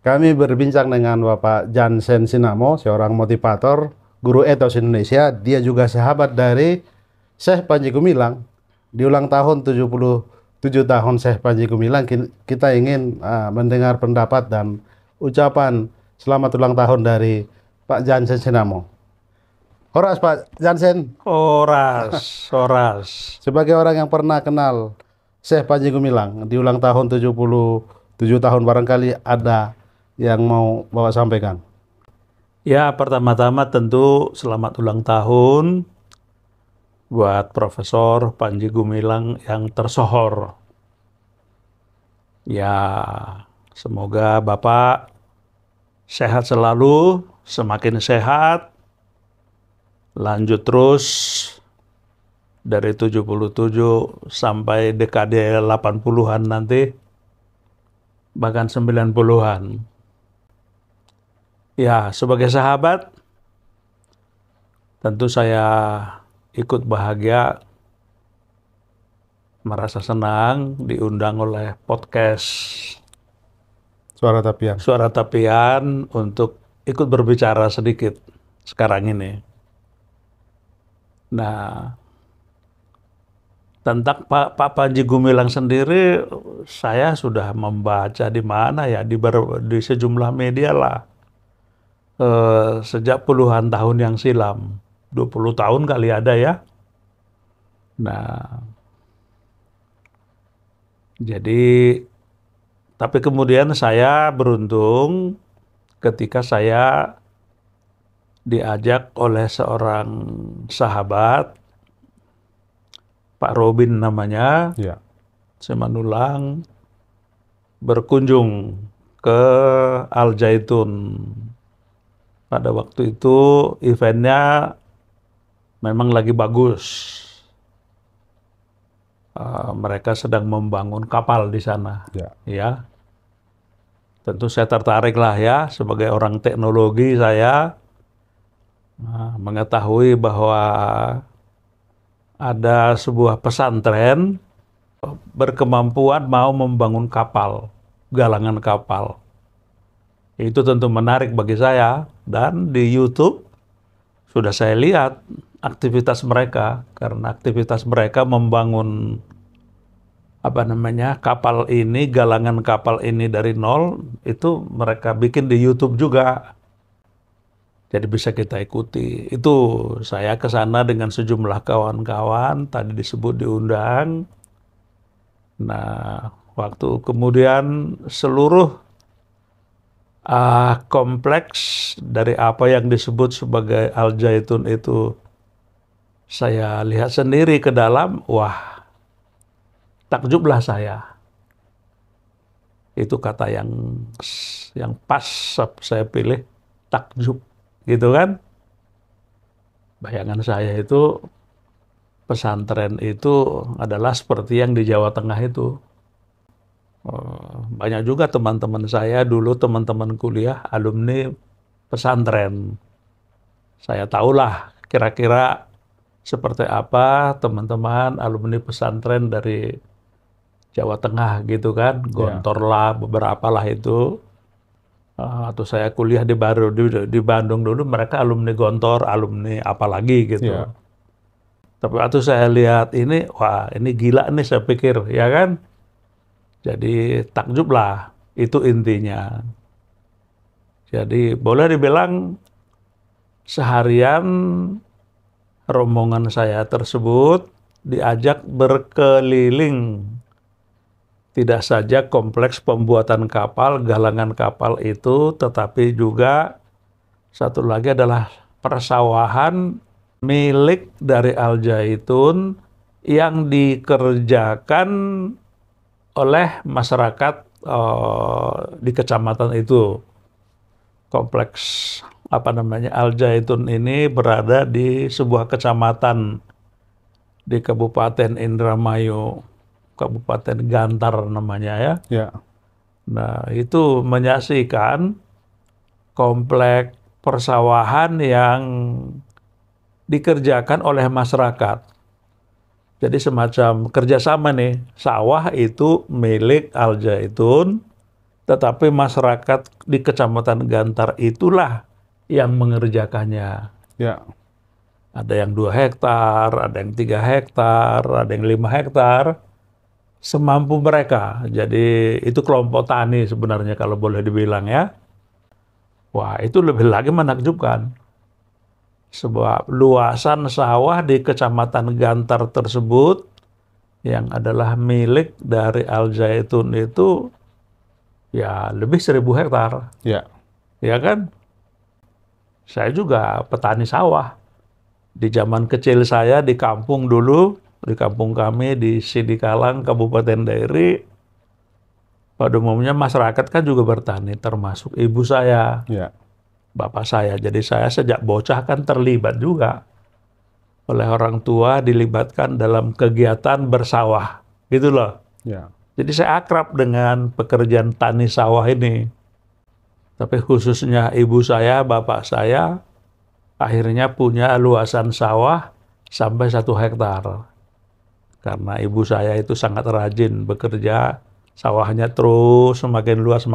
Kami berbincang dengan Bapak Jansen Sinamo, seorang motivator, guru etos Indonesia. Dia juga sahabat dari Syekh Panji Gumilang. Di ulang tahun 77 tahun Syekh Panji Gumilang, kita ingin mendengar pendapat dan ucapan selamat ulang tahun dari Pak Jansen Sinamo. Horas Pak Jansen, Horas, horas. sebagai orang yang pernah kenal Syekh Panji Gumilang di ulang tahun 77 tahun, barangkali ada yang mau Bapak sampaikan. Ya, pertama-tama tentu selamat ulang tahun buat Profesor Panji Gumilang yang tersohor. Ya, semoga Bapak sehat selalu, semakin sehat, lanjut terus dari 77 sampai dekade 80-an nanti, bahkan 90-an. Ya, sebagai sahabat, tentu saya ikut bahagia, merasa senang diundang oleh podcast Suara Tapian. Suara Tapian untuk ikut berbicara sedikit sekarang ini. Nah, tentang Pak Panji Gumilang sendiri, saya sudah membaca di mana ya, di sejumlah media lah. Sejak puluhan tahun yang silam, 20 tahun kali ada ya. Nah, jadi, tapi kemudian saya beruntung ketika saya diajak oleh seorang sahabat, Pak Robin namanya, Ya. Simanulang, berkunjung ke Al Zaitun. Pada waktu itu eventnya memang lagi bagus. Mereka sedang membangun kapal di sana. Ya. Tentu saya tertarik lah ya, sebagai orang teknologi saya mengetahui bahwa ada sebuah pesantren berkemampuan mau membangun kapal, galangan kapal. Itu tentu menarik bagi saya, dan di YouTube sudah saya lihat aktivitas mereka, karena aktivitas mereka membangun kapal ini, galangan kapal ini dari nol, itu mereka bikin di YouTube juga. Jadi bisa kita ikuti. Itu saya ke sana dengan sejumlah kawan-kawan, tadi disebut diundang. Nah, waktu kemudian seluruh kompleks dari apa yang disebut sebagai Al Zaitun itu saya lihat sendiri ke dalam, wah, takjublah saya. Itu kata yang pas saya pilih, takjub, gitu kan. Bayangan saya itu pesantren itu adalah seperti yang di Jawa Tengah itu. Banyak juga teman-teman saya dulu, teman-teman kuliah, alumni pesantren. Saya tahulah kira-kira seperti apa teman-teman alumni pesantren dari Jawa Tengah gitu kan. Gontor lah, beberapa lah itu. Atau saya kuliah di Bandung dulu, mereka alumni Gontor, alumni apalagi gitu. Tapi waktu saya lihat ini, wah ini gila nih, saya pikir, ya kan. Jadi takjub lah, itu intinya. Jadi boleh dibilang seharian rombongan saya tersebut diajak berkeliling. Tidak saja kompleks pembuatan kapal, galangan kapal itu, tetapi juga satu lagi adalah persawahan milik dari Al Zaitun yang dikerjakan oleh masyarakat di kecamatan itu. Kompleks Al Zaitun ini berada di sebuah kecamatan di Kabupaten Indramayu, Kabupaten Gantar namanya ya. Nah, itu menyaksikan kompleks persawahan yang dikerjakan oleh masyarakat. Jadi semacam kerjasama nih, sawah itu milik Al Zaitun, tetapi masyarakat di Kecamatan Gantar itulah yang mengerjakannya. Ya. Ada yang 2 hektar, ada yang 3 hektar, ada yang 5 hektar, semampu mereka. Jadi itu kelompok tani sebenarnya kalau boleh dibilang ya. Wah, itu lebih lagi menakjubkan. Sebuah luasan sawah di Kecamatan Gantar tersebut yang adalah milik dari Al Zaitun itu ya lebih 1.000 hektar. Ya. Ya kan? Saya juga petani sawah. Di zaman kecil saya di kampung dulu, di kampung kami di Sidikalang, Kabupaten Dairi, pada umumnya masyarakat kan juga bertani, termasuk ibu saya, Ya. bapak saya. Jadi saya sejak bocah kan terlibat juga oleh orang tua, dilibatkan dalam kegiatan bersawah, gitu loh. Ya. Jadi saya akrab dengan pekerjaan tani sawah ini. Tapi khususnya ibu saya, bapak saya, akhirnya punya luasan sawah sampai 1 hektar. Karena ibu saya itu sangat rajin bekerja, sawahnya terus semakin luas,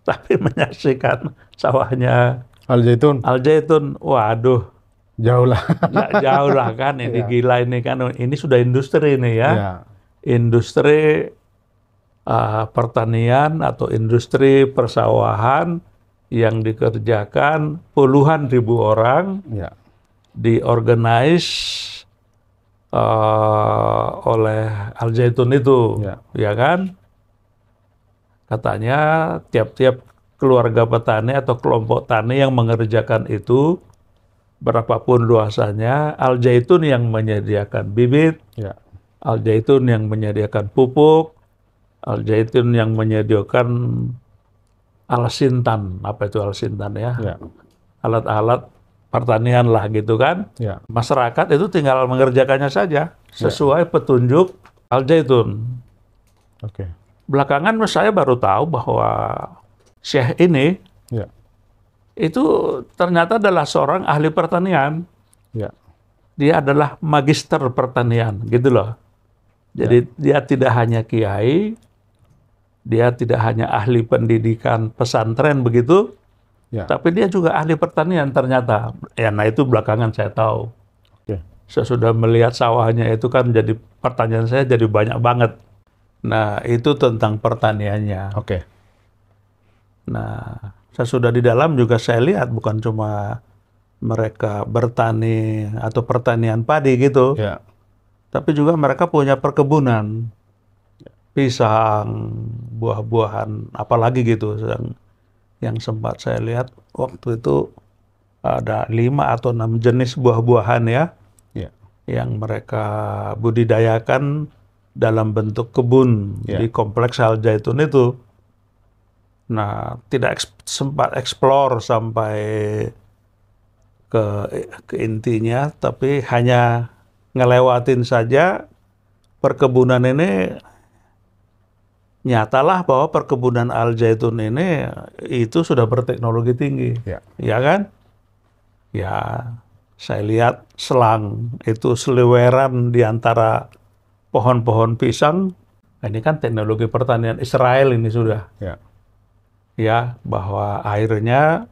tapi menyaksikan sawahnya Al Zaitun Al Zaitun, waduh, jauh lah. jauh lah kan, ini Ya. gila ini kan, ini sudah industri ini ya, Ya. industri pertanian atau industri persawahan yang dikerjakan puluhan ribu orang, Ya. diorganize oleh Al Zaitun itu, ya kan? Katanya tiap-tiap keluarga petani atau kelompok tani yang mengerjakan itu, berapapun luasannya, Al Zaitun yang menyediakan bibit, Ya. Al Zaitun yang menyediakan pupuk, Al Zaitun yang menyediakan Al-Sintan. Apa itu Al-Sintan ya? Ya. Alat-alat pertanian lah gitu kan. Ya. Masyarakat itu tinggal mengerjakannya saja sesuai petunjuk Al Zaitun. Oke. Belakangan saya baru tahu bahwa Syekh ini Ya. itu ternyata adalah seorang ahli pertanian. Ya. Dia adalah magister pertanian, gitu loh. Jadi dia tidak hanya kiai, dia tidak hanya ahli pendidikan pesantren begitu, Ya. tapi dia juga ahli pertanian ternyata. Ya, nah itu belakangan saya tahu. Oke. Saya sudah melihat sawahnya itu kan jadi pertanyaan saya jadi banyak banget. Nah, itu tentang pertaniannya. Oke. Nah, saya sudah di dalam juga saya lihat bukan cuma mereka bertani atau pertanian padi gitu, Ya. tapi juga mereka punya perkebunan pisang, buah-buahan, apalagi gitu. Yang sempat saya lihat waktu itu ada 5 atau 6 jenis buah-buahan ya, Ya. yang mereka budidayakan dalam bentuk kebun di kompleks Al Zaitun itu. Nah, tidak sempat eksplor sampai ke intinya, tapi hanya ngelewatin saja perkebunan ini. Nyatalah bahwa perkebunan Al Zaitun ini itu sudah berteknologi tinggi, ya kan? Ya, saya lihat selang itu seliweran di antara pohon-pohon pisang. Ini kan teknologi pertanian Israel ini sudah. Ya, bahwa airnya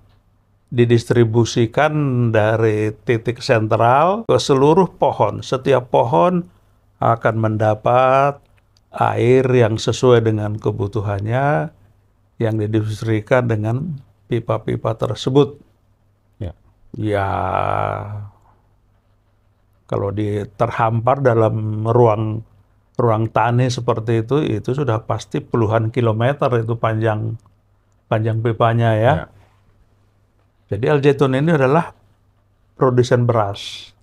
didistribusikan dari titik sentral ke seluruh pohon. Setiap pohon akan mendapat air yang sesuai dengan kebutuhannya yang didistribusikan dengan pipa-pipa tersebut. Ya, kalau terhampar dalam ruang tani seperti itu sudah pasti puluhan kilometer itu panjang pipanya ya. Jadi Al Zaitun ini adalah produsen beras,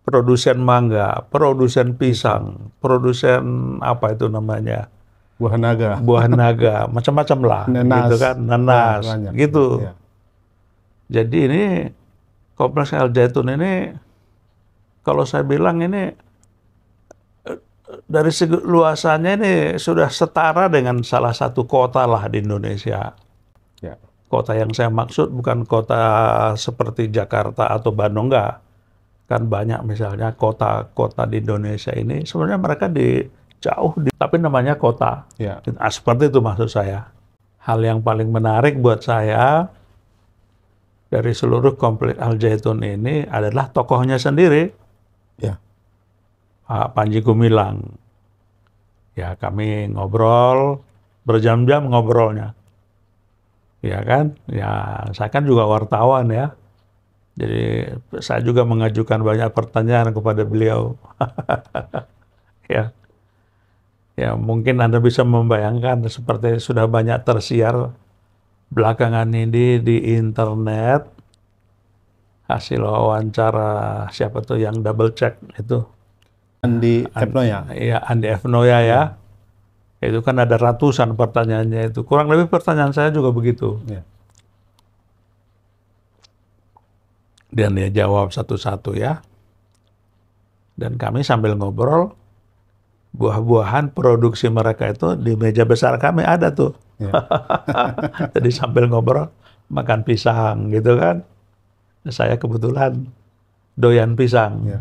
produsen mangga, produsen pisang, produsen apa itu namanya? Buah naga. Buah naga, macam-macam lah. Nanas. Gitu kan, nanas, gitu. Ya. Jadi ini kompleks Al Zaitun ini, kalau saya bilang ini dari segi luasannya ini sudah setara dengan salah satu kota lah di Indonesia. Kota yang saya maksud bukan kota seperti Jakarta atau Bandung, enggak. Kan banyak misalnya kota-kota di Indonesia ini sebenarnya mereka jauh, tapi namanya kota. Ya. Nah, seperti itu maksud saya. Hal yang paling menarik buat saya dari seluruh komplek Al Zaitun ini adalah tokohnya sendiri, Ya. Pak Panji Gumilang. Ya, kami ngobrol, berjam-jam ngobrolnya. Ya kan? Ya, saya kan juga wartawan ya. Jadi saya juga mengajukan banyak pertanyaan kepada beliau. Ya. Ya, mungkin Anda bisa membayangkan seperti sudah banyak tersiar belakangan ini di internet hasil wawancara siapa tuh yang double check itu Andi Epnoya. ya Andi F. Noya ya. Itu kan ada ratusan pertanyaannya itu. Kurang lebih pertanyaan saya juga begitu. Ya. Dan dia jawab satu-satu ya. Dan kami sambil ngobrol, buah-buahan produksi mereka itu di meja besar kami ada tuh. Ya. Jadi sambil ngobrol, makan pisang gitu kan. Saya kebetulan doyan pisang. Ya.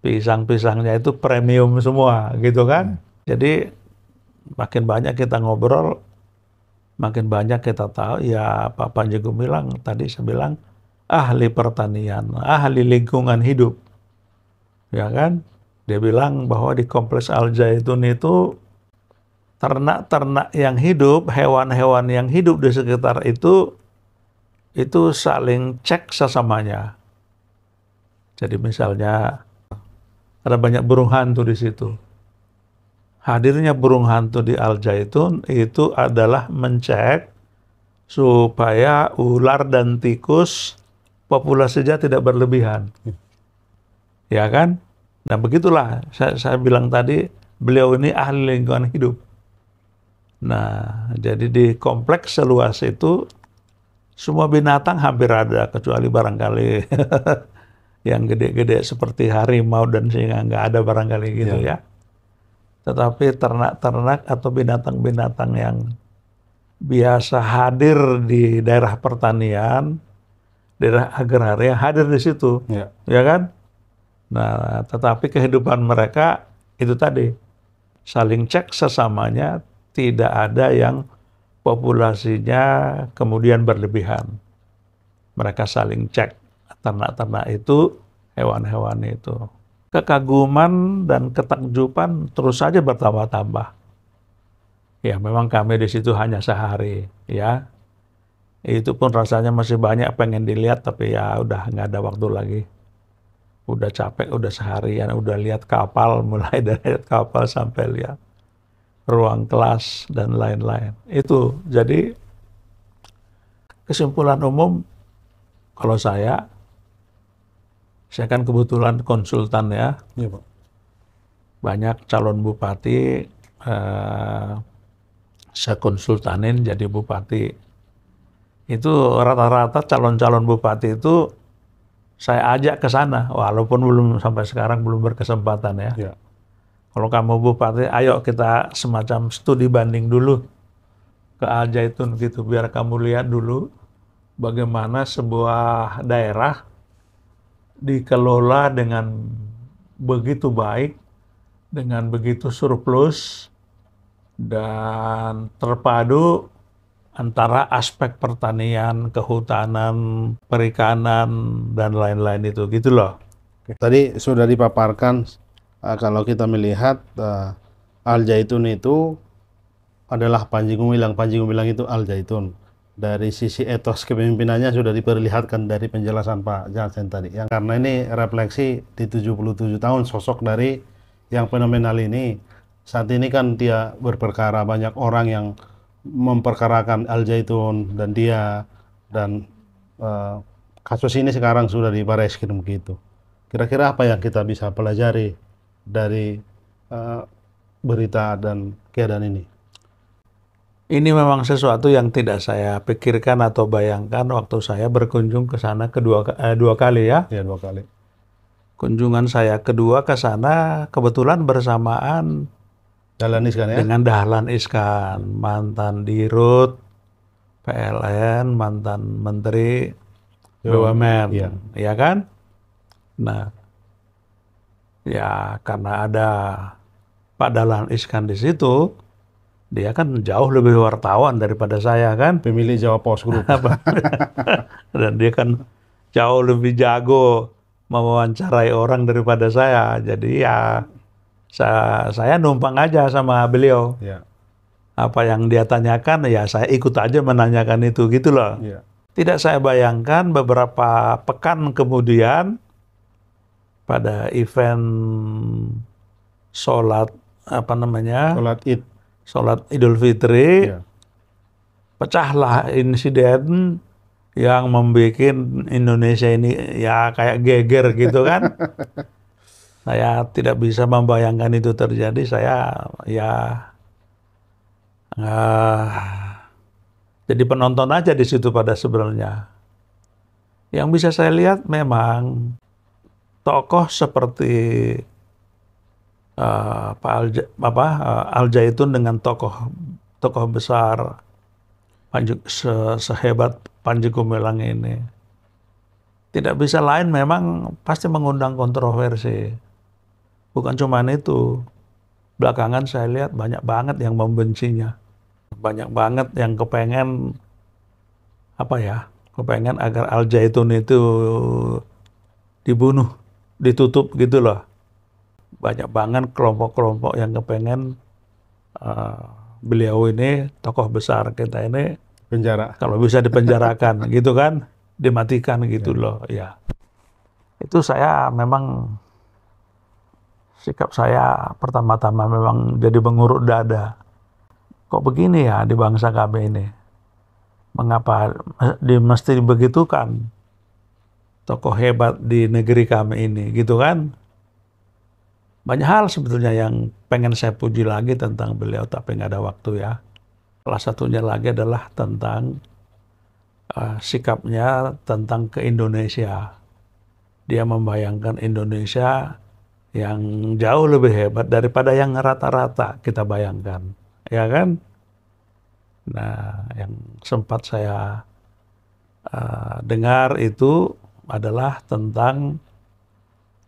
Pisang-pisangnya itu premium semua gitu kan. Jadi makin banyak kita ngobrol, makin banyak kita tahu. Ya Pak Panji Gumilang tadi saya bilang ahli pertanian, ahli lingkungan hidup. Ya kan? Dia bilang bahwa di kompleks Al Zaitun itu ternak-ternak yang hidup, hewan-hewan yang hidup di sekitar itu saling cek sesamanya. Jadi misalnya ada banyak burung hantu di situ. Hadirnya burung hantu di Al Zaitun itu adalah mencek supaya ular dan tikus populasinya tidak berlebihan. Ya kan? Nah begitulah saya bilang tadi, beliau ini ahli lingkungan hidup. Nah, jadi di kompleks seluas itu semua binatang hampir ada, kecuali barangkali yang gede-gede seperti harimau dan singa nggak ada barangkali gitu ya. Tetapi ternak-ternak atau binatang-binatang yang biasa hadir di daerah pertanian, daerah agraria hadir di situ, ya kan? Nah, tetapi kehidupan mereka itu tadi saling cek sesamanya, tidak ada yang populasinya kemudian berlebihan. Mereka saling cek ternak-ternak itu, hewan-hewan itu. Kekaguman dan ketakjuban terus saja bertambah-tambah. Ya, memang kami di situ hanya sehari, ya. Itu pun rasanya masih banyak pengen dilihat, tapi ya udah nggak ada waktu lagi. Udah capek, udah seharian, udah lihat kapal, mulai dari lihat kapal sampai lihat ruang kelas dan lain-lain. Itu jadi kesimpulan umum kalau saya kan kebetulan konsultan ya. Iya, Pak. Banyak calon bupati saya konsultanin jadi bupati. Itu rata-rata calon-calon bupati itu saya ajak ke sana, walaupun belum sampai sekarang belum berkesempatan ya. Ya. Kalau kamu bupati, ayo kita semacam studi banding dulu ke Al Zaitun gitu, biar kamu lihat dulu bagaimana sebuah daerah dikelola dengan begitu baik, dengan begitu surplus, dan terpadu antara aspek pertanian, kehutanan, perikanan, dan lain-lain itu, gitu loh. Tadi sudah dipaparkan kalau kita melihat Al Zaitun itu adalah Panji Gumilang. Panji Gumilang itu Al Zaitun. Dari sisi etos kepemimpinannya sudah diperlihatkan dari penjelasan Pak Jansen tadi. Yang karena ini refleksi di 77 tahun sosok dari yang fenomenal ini. Saat ini kan dia berperkara, banyak orang yang memperkarakan Al Zaitun dan dia, dan kasus ini sekarang sudah di Barreskrim gitu. Kira-kira apa yang kita bisa pelajari dari berita dan keadaan ini? Ini memang sesuatu yang tidak saya pikirkan atau bayangkan waktu saya berkunjung ke sana dua kali ya. Ya, 2 kali. Kunjungan saya kedua ke sana kebetulan bersamaan Dahlan Iskan ya? dengan Dahlan Iskan, mantan Dirut, PLN, mantan Menteri BUMN, Iya. ya kan? Nah, ya karena ada Pak Dahlan Iskan di situ, dia kan jauh lebih wartawan daripada saya kan. Pemilih Jawa Post Group. Dan dia kan jauh lebih jago mewawancarai orang daripada saya. Jadi ya saya numpang aja sama beliau. Ya, Apa yang dia tanyakan ya saya ikut aja menanyakan itu gitu loh. ya. Tidak saya bayangkan beberapa pekan kemudian pada event sholat apa namanya, Sholat Id. sholat Idul Fitri, Ya. pecahlah insiden yang membuat Indonesia ini ya kayak geger gitu kan. Saya tidak bisa membayangkan itu terjadi. Saya ya jadi penonton aja di situ pada sebenarnya. Yang bisa saya lihat memang tokoh seperti Pak Al Zaitun dengan tokoh besar sehebat Panji Gumilang ini tidak bisa lain memang pasti mengundang kontroversi. Bukan cuma itu, belakangan saya lihat banyak banget yang membencinya, banyak banget yang kepengen kepengen agar Al Zaitun itu dibunuh, ditutup gitu loh. Banyak banget kelompok-kelompok yang kepengen beliau ini, tokoh besar kita ini, Penjara. kalau bisa dipenjarakan gitu kan, dimatikan gitu loh. Ya, itu saya memang sikap saya pertama-tama memang jadi mengurut dada. Kok begini ya di bangsa kami ini? Mengapa mesti dibegitukan tokoh hebat di negeri kami ini, gitu kan? Banyak hal sebetulnya yang pengen saya puji lagi tentang beliau, tapi nggak ada waktu ya. Salah satunya lagi adalah tentang sikapnya tentang ke Indonesia. Dia membayangkan Indonesia yang jauh lebih hebat daripada yang rata-rata kita bayangkan, ya kan? Nah, yang sempat saya dengar itu adalah tentang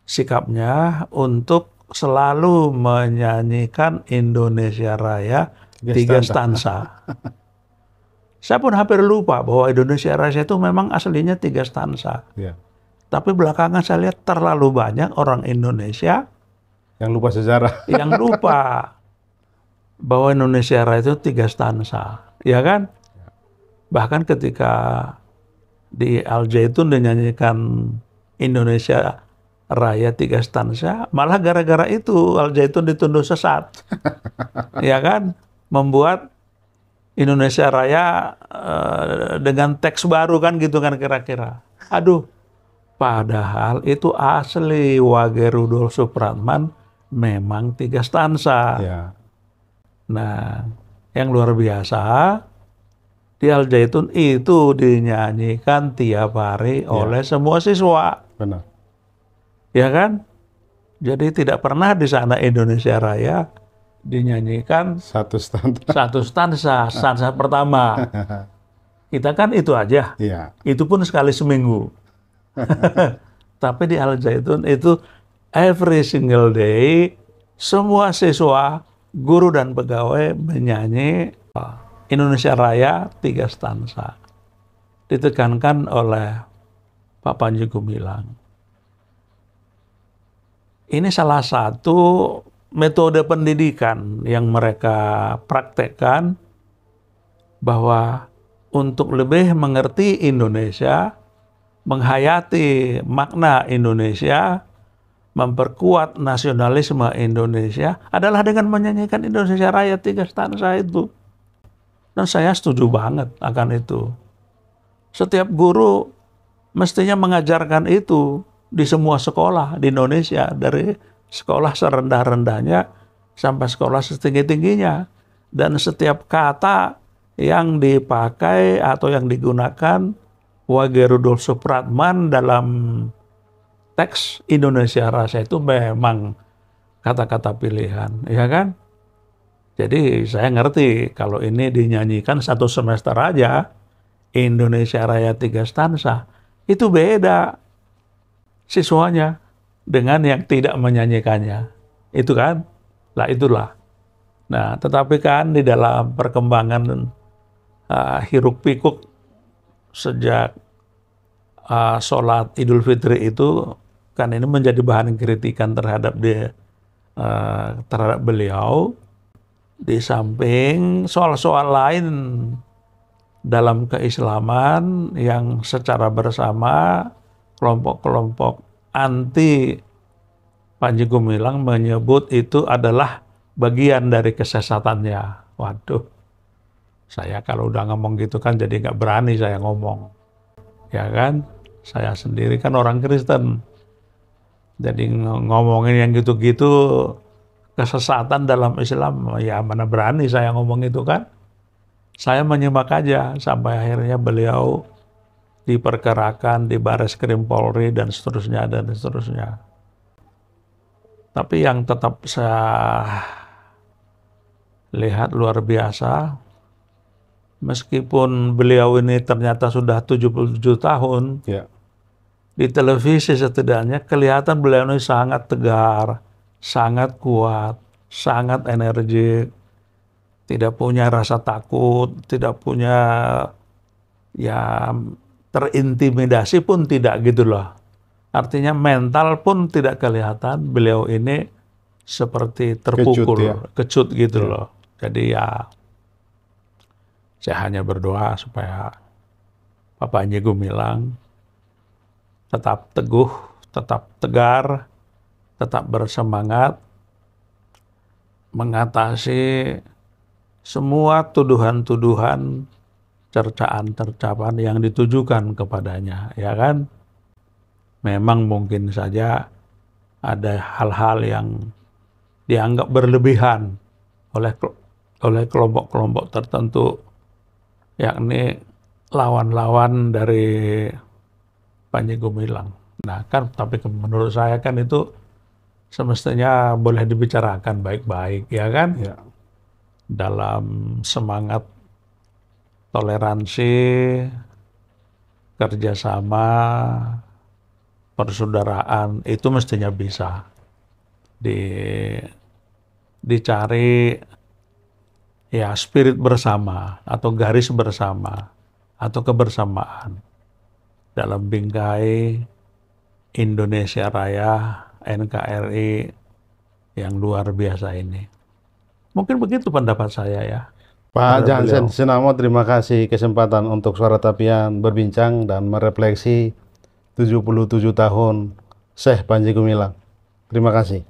sikapnya untuk selalu menyanyikan Indonesia Raya 3 stansa. Saya pun hampir lupa bahwa Indonesia Raya itu memang aslinya 3 stansa. Ya. Tapi belakangan saya lihat terlalu banyak orang Indonesia Yang lupa sejarah. yang lupa bahwa Indonesia Raya itu 3 stansa, ya kan? Bahkan ketika di Al Zaitun dinyanyikan Indonesia Raya 3 stansa, malah gara-gara itu Al Zaitun dituduh sesat, ya kan? Membuat Indonesia Raya dengan teks baru kan gitu kan kira-kira. Aduh, padahal itu asli Wage Rudolf Supratman memang 3 stansa. Ya. Nah, yang luar biasa di Al Zaitun itu dinyanyikan tiap hari oleh semua siswa. Benar. Ya kan? Jadi tidak pernah di sana Indonesia Raya dinyanyikan 1 stansa. 1 stansa, stansa pertama. Kita kan itu aja. Iya. Itu pun sekali seminggu. Tapi di Al Zaitun itu every single day semua siswa, guru dan pegawai menyanyi Indonesia Raya 3 stansa. Ditekankan oleh Pak Panji Gumilang. Ini salah satu metode pendidikan yang mereka praktekkan, bahwa untuk lebih mengerti Indonesia, menghayati makna Indonesia, memperkuat nasionalisme Indonesia adalah dengan menyanyikan Indonesia Raya 3 stansa itu. Dan saya setuju banget akan itu. Setiap guru mestinya mengajarkan itu di semua sekolah di Indonesia, dari sekolah serendah-rendahnya sampai sekolah setinggi-tingginya. Dan setiap kata yang dipakai atau yang digunakan Wage Rudolf Supratman dalam teks Indonesia Raya itu memang kata-kata pilihan, ya kan? Jadi saya ngerti kalau ini dinyanyikan 1 semester aja, Indonesia Raya 3 stansa, itu beda siswanya dengan yang tidak menyanyikannya. Itu kan Lah itulah. Nah, tetapi kan di dalam perkembangan hiruk pikuk sejak sholat Idul Fitri itu kan ini menjadi bahan kritikan terhadap dia, terhadap beliau, di samping soal-soal lain dalam keislaman yang secara bersama kelompok-kelompok anti Panji Gumilang menyebut itu adalah bagian dari kesesatannya. Waduh, saya kalau udah ngomong gitu kan jadi nggak berani saya ngomong, ya kan? Saya sendiri kan orang Kristen, jadi ngomongin yang gitu-gitu kesesatan dalam Islam, ya mana berani saya ngomong itu kan? Saya menyimak aja sampai akhirnya beliau diperkarakan di Bareskrim Polri dan seterusnya dan seterusnya. Tapi yang tetap saya lihat luar biasa, meskipun beliau ini ternyata sudah 77 tahun, Ya. di televisi setidaknya kelihatan beliau ini sangat tegar, sangat kuat, sangat energik, tidak punya rasa takut, tidak punya, ya, terintimidasi pun tidak gitu loh. Artinya mental pun tidak kelihatan beliau ini seperti terpukul, kecut gitu loh. Jadi ya saya hanya berdoa supaya Pak Panji Gumilang tetap teguh, tetap tegar, tetap bersemangat mengatasi semua tuduhan-tuduhan, cercaan-cercaan yang ditujukan kepadanya, ya kan? Memang mungkin saja ada hal-hal yang dianggap berlebihan oleh kelompok-kelompok tertentu, yakni lawan-lawan dari Panji Gumilang. Nah kan, tapi menurut saya kan itu semestinya boleh dibicarakan baik-baik, ya kan? Ya. Dalam semangat toleransi, kerjasama, persaudaraan, itu mestinya bisa dicari, ya, spirit bersama atau garis bersama atau kebersamaan dalam bingkai Indonesia Raya NKRI yang luar biasa ini. Mungkin begitu pendapat saya ya. Pak Terhadap Jansen beliau. Sinamo, terima kasih kesempatan untuk Suara Tapian berbincang dan merefleksi 77 tahun Syekh Panji Gumilang. Terima kasih.